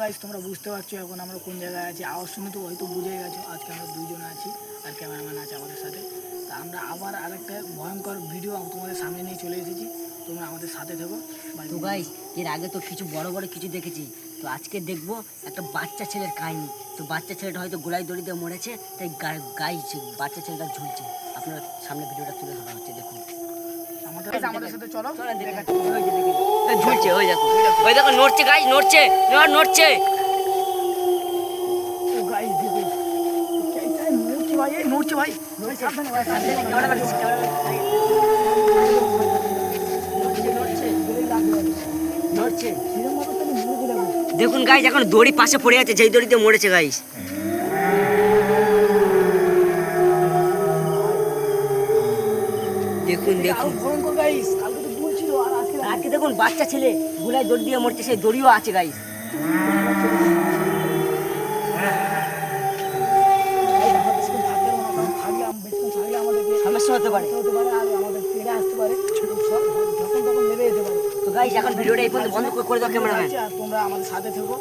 Guys তোমরা বুঝতে পারছো এখন আমরা কোন জায়গায় আছি, আওয়াজ শুনে তো হয়তো বুঝে গেছো। আজকে আমরা দুজন আছি আর ক্যামেরাম্যান আছে আমাদের সাথে। তা আমরা আবার আরেকটা ভয়ঙ্কর ভিডিও তোমাদের সামনে নিয়ে চলে এসেছি, তোমরা আমাদের সাথে থেকো। তো গাইস এর আগে তো কিছু বড় বড় কিছু দেখেছি, তো আজকে দেখবো একটা বাচ্চা ছেলের কাহিনী। তো বাচ্চা ছেলেটা হয়তো গোলায় দড়ি দিয়ে মরেছে, তাই গাইস বাচ্চা ছেলেটা ঝুলছে। আপনার সামনে ভিডিওটা তুলে ধরা হচ্ছে, দেখুন। আমাদের সাথে চলো, ঝুলছে, ওই দেখো ওই দেখো, নড়ছে গাইস, নড়ছে নড়ছে। ও গাইস দেখো নড়ছে ভাই, নড়ছে ভাই, সাবধানে ভাই, নড়ছে। দেখুন গাইস, এখন দড়ি পাশে পড়ে আছে, যেই দড়িতে মরেছে গাইস। দেখুন দেখুন ভয়ঙ্কর গাইস, কালকে তো বলছিল আর আজকে দেখুন বাচ্চা ছেলে গুলায় দড়ি দিয়ে মরছে, সেই দড়িও আছে গাইস। সমস্যা হতে পারে আর আমাদের পেরে আসতে পারে, যখন তখন নেমে যেতে পারে। তো গাইস এখন ভিডিওটা এই পর্যন্ত বন্ধ করে দাও ক্যামেরাম্যান। তোমরা আমাদের সাথে থেকো।